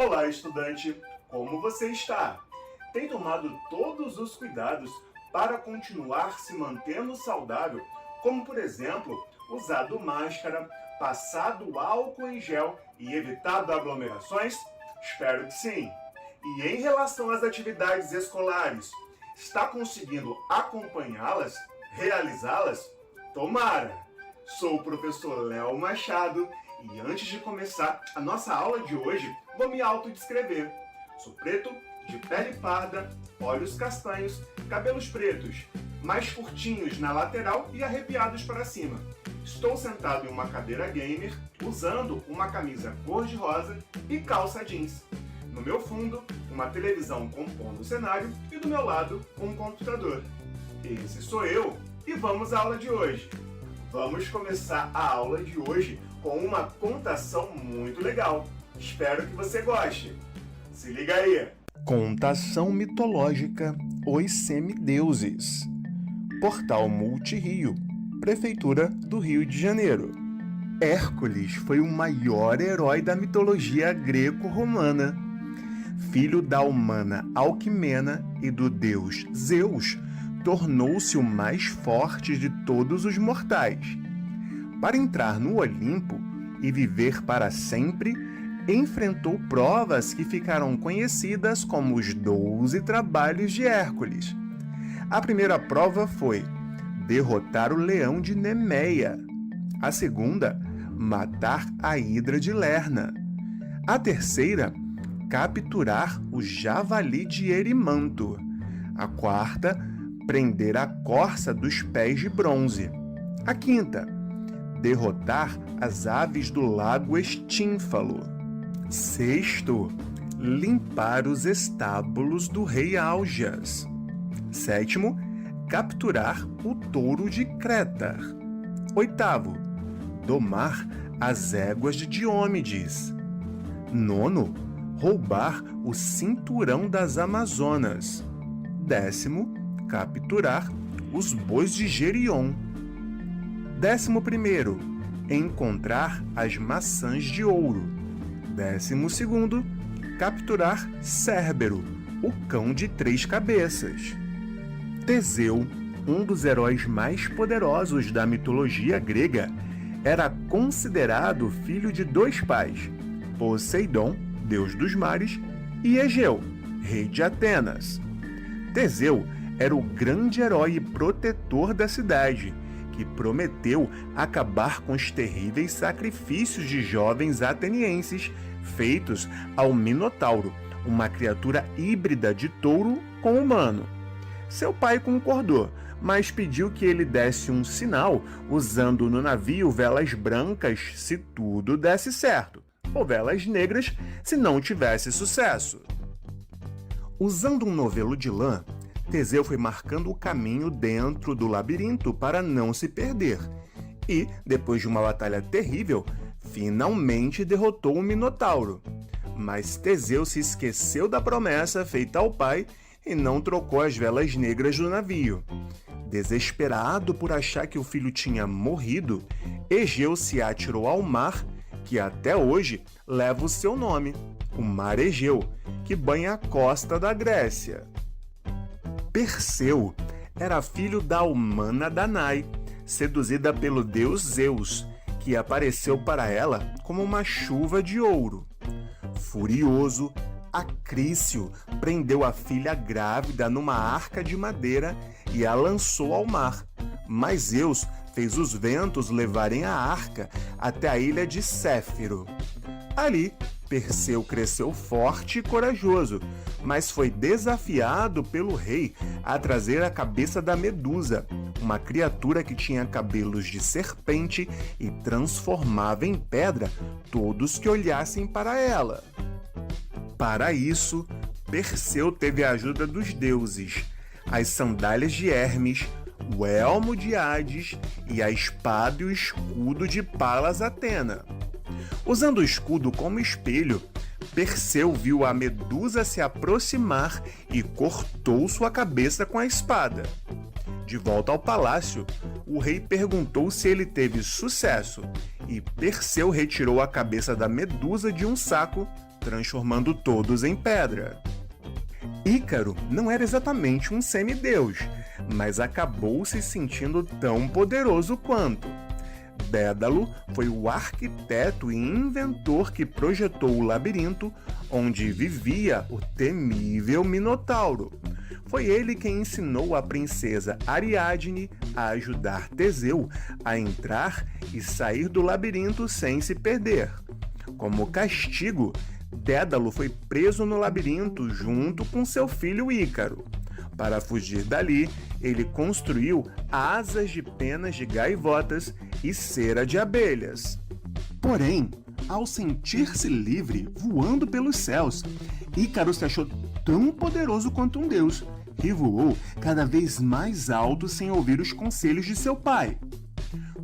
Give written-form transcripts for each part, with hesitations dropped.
Olá, estudante! Como você está? Tem tomado todos os cuidados para continuar se mantendo saudável, como, por exemplo, usado máscara, passado álcool em gel e evitado aglomerações? Espero que sim! E em relação às atividades escolares, está conseguindo acompanhá-las, realizá-las? Tomara! Sou o professor Léo Machado e antes de começar a nossa aula de hoje, vou me autodescrever. Sou preto, de pele parda, olhos castanhos, cabelos pretos, mais curtinhos na lateral e arrepiados para cima. Estou sentado em uma cadeira gamer, usando uma camisa cor-de-rosa e calça jeans. No meu fundo, uma televisão compondo o cenário e do meu lado, um computador. Esse sou eu e vamos à aula de hoje. Vamos começar a aula de hoje com uma contação muito legal. Espero que você goste. Se liga aí! Contação mitológica Os Semideuses. Portal Multirio, Prefeitura do Rio de Janeiro. Hércules foi o maior herói da mitologia greco-romana. Filho da humana Alquimena e do deus Zeus, tornou-se o mais forte de todos os mortais. Para entrar no Olimpo e viver para sempre, enfrentou provas que ficaram conhecidas como os 12 trabalhos de Hércules. A primeira prova foi derrotar o leão de Nemeia. A segunda, matar a hidra de Lerna. A terceira, capturar o javali de Erimanto. A quarta, prender a corça dos pés de bronze. A quinta, derrotar as aves do lago Estínfalo. Sexto, limpar os estábulos do rei Augeas. Sétimo, capturar o touro de Creta. Oitavo, domar as éguas de Diômedes. Nono, roubar o cinturão das Amazonas. Décimo, capturar os bois de Gerion. 11º, encontrar as maçãs de ouro. 12º, capturar Cérbero, o cão de 3 cabeças. Teseu, um dos heróis mais poderosos da mitologia grega, era considerado filho de 2 pais, Poseidon, deus dos mares, e Egeu, rei de Atenas. Teseu era o grande herói e protetor da cidade, que prometeu acabar com os terríveis sacrifícios de jovens atenienses feitos ao Minotauro, uma criatura híbrida de touro com humano. Seu pai concordou, mas pediu que ele desse um sinal usando no navio velas brancas se tudo desse certo, ou velas negras se não tivesse sucesso. Usando um novelo de lã, Teseu foi marcando o caminho dentro do labirinto para não se perder e, depois de uma batalha terrível, finalmente derrotou o Minotauro. Mas Teseu se esqueceu da promessa feita ao pai e não trocou as velas negras do navio. Desesperado por achar que o filho tinha morrido, Egeu se atirou ao mar, que até hoje leva o seu nome, o Mar Egeu, que banha a costa da Grécia. Perseu era filho da humana Danae, seduzida pelo deus Zeus, que apareceu para ela como uma chuva de ouro. Furioso, Acrício prendeu a filha grávida numa arca de madeira e a lançou ao mar. Mas Zeus fez os ventos levarem a arca até a ilha de Céfiro. Ali, Perseu cresceu forte e corajoso, mas foi desafiado pelo rei a trazer a cabeça da Medusa, uma criatura que tinha cabelos de serpente e transformava em pedra todos que olhassem para ela. Para isso, Perseu teve a ajuda dos deuses, as sandálias de Hermes, o elmo de Hades e a espada e o escudo de Palas Atena. Usando o escudo como espelho, Perseu viu a Medusa se aproximar e cortou sua cabeça com a espada. De volta ao palácio, o rei perguntou se ele teve sucesso, e Perseu retirou a cabeça da Medusa de um saco transformando todos em pedra. Ícaro não era exatamente um semideus, mas acabou se sentindo tão poderoso quanto. Dédalo foi o arquiteto e inventor que projetou o labirinto onde vivia o temível Minotauro. Foi ele quem ensinou a princesa Ariadne a ajudar Teseu a entrar e sair do labirinto sem se perder. Como castigo, Dédalo foi preso no labirinto junto com seu filho Ícaro. Para fugir dali, ele construiu asas de penas de gaivotas e cera de abelhas. Porém, ao sentir-se livre, voando pelos céus, Ícaro se achou tão poderoso quanto um deus e voou cada vez mais alto sem ouvir os conselhos de seu pai.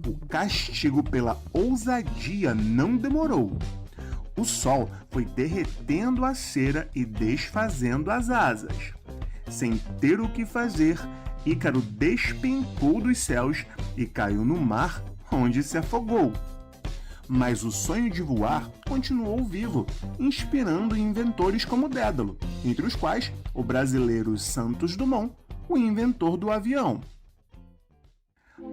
O castigo pela ousadia não demorou. O sol foi derretendo a cera e desfazendo as asas. Sem ter o que fazer, Ícaro despencou dos céus e caiu no mar, onde se afogou. Mas o sonho de voar continuou vivo, inspirando inventores como Dédalo, entre os quais o brasileiro Santos Dumont, o inventor do avião.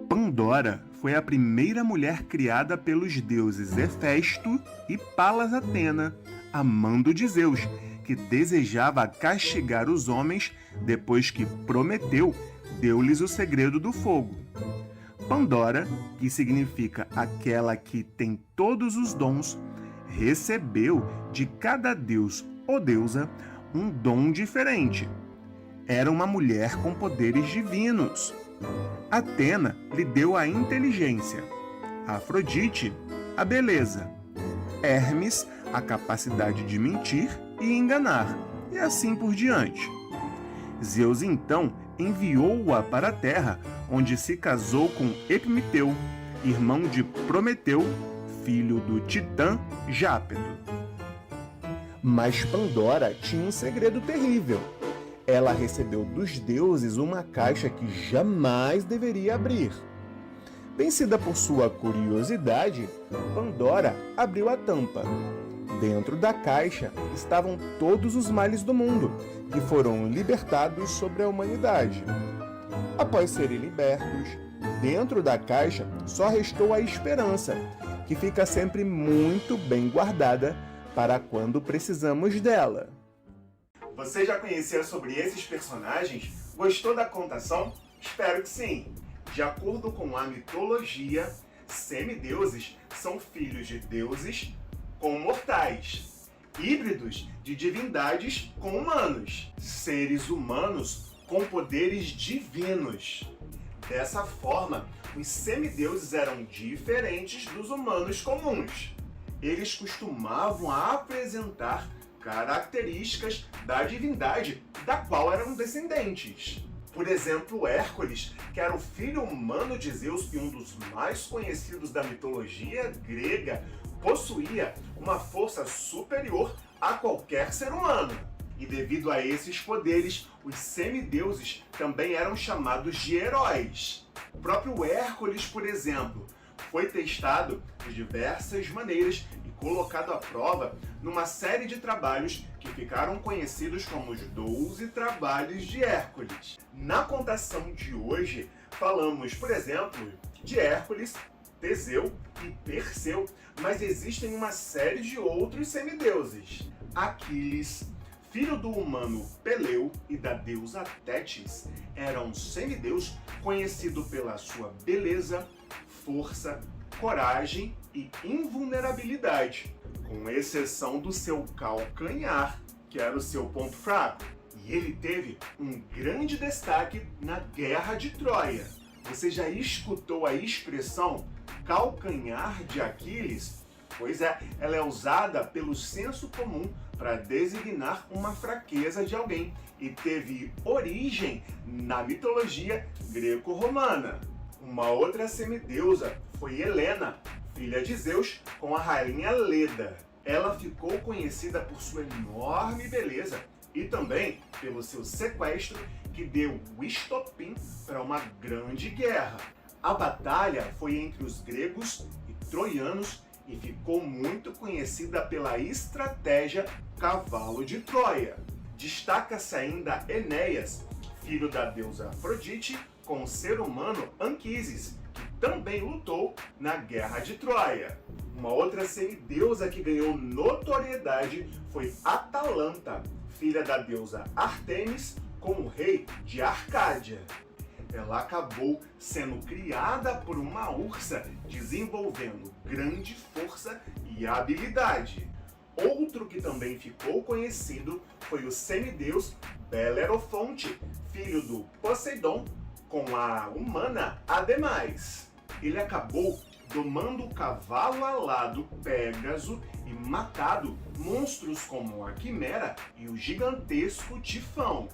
Pandora foi a primeira mulher criada pelos deuses Hefesto e Palas Atena, amando de Zeus, que desejava castigar os homens depois que Prometeu deu-lhes o segredo do fogo. Pandora, que significa aquela que tem todos os dons, recebeu de cada deus ou deusa um dom diferente. Era uma mulher com poderes divinos. Atena lhe deu a inteligência, Afrodite, a beleza, Hermes, a capacidade de mentir e enganar, e assim por diante. Zeus então enviou-a para a terra, onde se casou com Epimeteu, irmão de Prometeu, filho do titã Jápeto. Mas Pandora tinha um segredo terrível. Ela recebeu dos deuses uma caixa que jamais deveria abrir. Vencida por sua curiosidade, Pandora abriu a tampa. Dentro da caixa estavam todos os males do mundo, que foram libertados sobre a humanidade. Após serem libertos, dentro da caixa só restou a esperança, que fica sempre muito bem guardada para quando precisamos dela. Você já conhecia sobre esses personagens? Gostou da contação? Espero que sim! De acordo com a mitologia, semideuses são filhos de deuses com mortais, híbridos de divindades com humanos, seres humanos com poderes divinos. Dessa forma, os semideuses eram diferentes dos humanos comuns. Eles costumavam apresentar características da divindade da qual eram descendentes. Por exemplo, Hércules, que era o filho humano de Zeus e um dos mais conhecidos da mitologia grega, possuía uma força superior a qualquer ser humano. E devido a esses poderes, os semideuses também eram chamados de heróis. O próprio Hércules, por exemplo, foi testado de diversas maneiras e colocado à prova numa série de trabalhos que ficaram conhecidos como os 12 Trabalhos de Hércules. Na contação de hoje, falamos, por exemplo, de Hércules, Teseu e Perseu, mas existem uma série de outros semideuses. Aquiles, filho do humano Peleu e da deusa Tétis, era um semideus conhecido pela sua beleza, força, coragem e invulnerabilidade, com exceção do seu calcanhar, que era o seu ponto fraco. E ele teve um grande destaque na Guerra de Troia. Você já escutou a expressão calcanhar de Aquiles? Pois é, ela é usada pelo senso comum para designar uma fraqueza de alguém e teve origem na mitologia greco-romana. Uma outra semideusa foi Helena, filha de Zeus, com a rainha Leda. Ela ficou conhecida por sua enorme beleza e também pelo seu sequestro que deu o estopim para uma grande guerra. A batalha foi entre os gregos e troianos e ficou muito conhecida pela estratégia Cavalo de Troia. Destaca-se ainda Enéas, filho da deusa Afrodite, com o ser humano Anquises, que também lutou na Guerra de Troia. Uma outra semideusa que ganhou notoriedade foi Atalanta, filha da deusa Ártemis, com o rei de Arcádia. Ela acabou sendo criada por uma ursa, desenvolvendo grande força e habilidade. Outro que também ficou conhecido foi o semideus Belerofonte, filho do Poseidon, com a humana Ademais. Ele acabou domando o cavalo alado Pégaso e matado monstros como a Quimera e o gigantesco Tifão.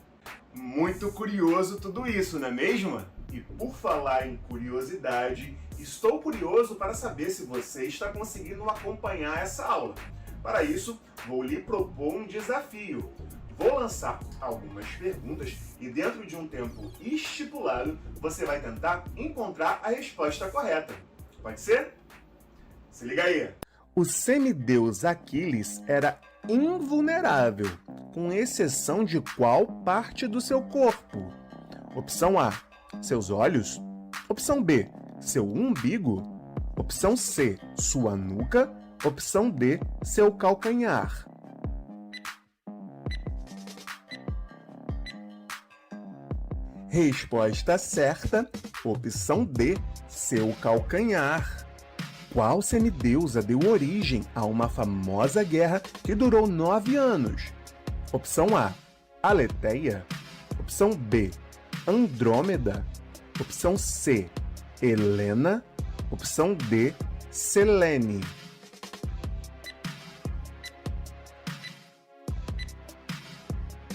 Muito curioso tudo isso, não é mesmo? E por falar em curiosidade, estou curioso para saber se você está conseguindo acompanhar essa aula. Para isso, vou lhe propor um desafio. Vou lançar algumas perguntas e dentro de um tempo estipulado, você vai tentar encontrar a resposta correta. Pode ser? Se liga aí! O semideus Aquiles era invulnerável, com exceção de qual parte do seu corpo? Opção A, seus olhos. Opção B, seu umbigo. Opção C, sua nuca. Opção D, seu calcanhar. Resposta certa, opção D, seu calcanhar. Qual semideusa deu origem a uma famosa guerra que durou 9 anos? Opção A, Aleteia. Opção B, Andrômeda. Opção C, Helena. Opção D, Selene.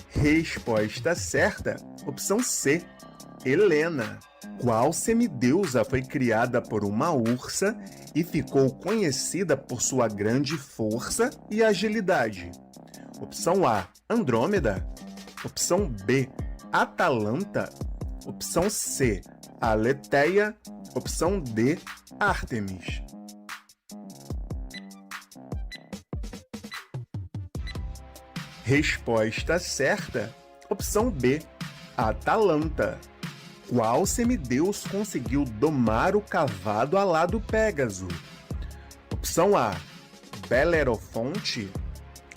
Resposta certa, opção C, Helena. Qual semideusa foi criada por uma ursa e ficou conhecida por sua grande força e agilidade? Opção A, Andrômeda. Opção B, Atalanta. Opção C, Aleteia. Opção D, Ártemis. Resposta certa, opção B, Atalanta. Qual semideus conseguiu domar o cavalo alado Pégaso? Opção A, Belerofonte.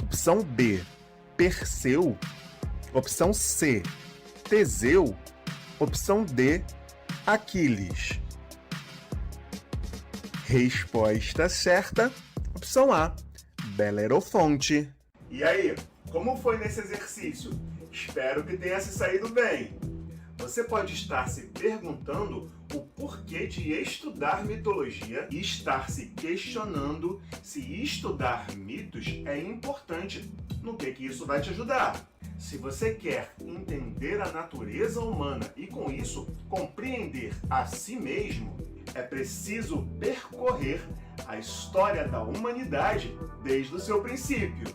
Opção B, Perseu. Opção C, Teseu. Opção D, Aquiles. Resposta certa, opção A, Belerofonte. E aí, como foi nesse exercício? Espero que tenha se saído bem. Você pode estar se perguntando o porquê de estudar mitologia e estar se questionando se estudar mitos é importante. No que isso vai te ajudar? Se você quer entender a natureza humana e, com isso, compreender a si mesmo, é preciso percorrer a história da humanidade desde o seu princípio.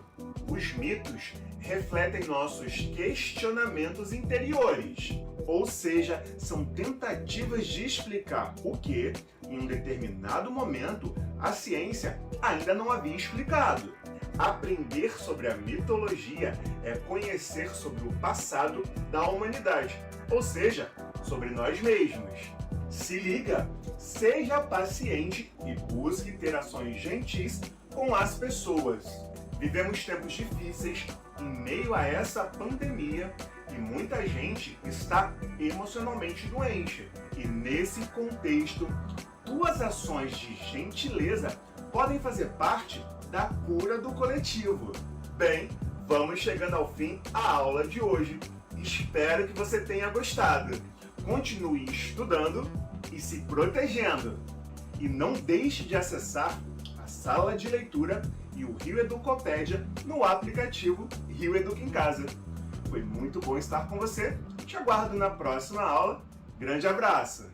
Os mitos refletem nossos questionamentos interiores, ou seja, são tentativas de explicar o que, em um determinado momento, a ciência ainda não havia explicado. Aprender sobre a mitologia é conhecer sobre o passado da humanidade, ou seja, sobre nós mesmos. Se liga, seja paciente e busque ter ações gentis com as pessoas. Vivemos tempos difíceis em meio a essa pandemia e muita gente está emocionalmente doente. E nesse contexto, tuas ações de gentileza podem fazer parte da cura do coletivo. Bem, vamos chegando ao fim da aula de hoje. Espero que você tenha gostado. Continue estudando e se protegendo. E não deixe de acessar a sala de leitura e o Rio Educopédia no aplicativo Rio Educa em Casa. Foi muito bom estar com você. Te aguardo na próxima aula. Grande abraço!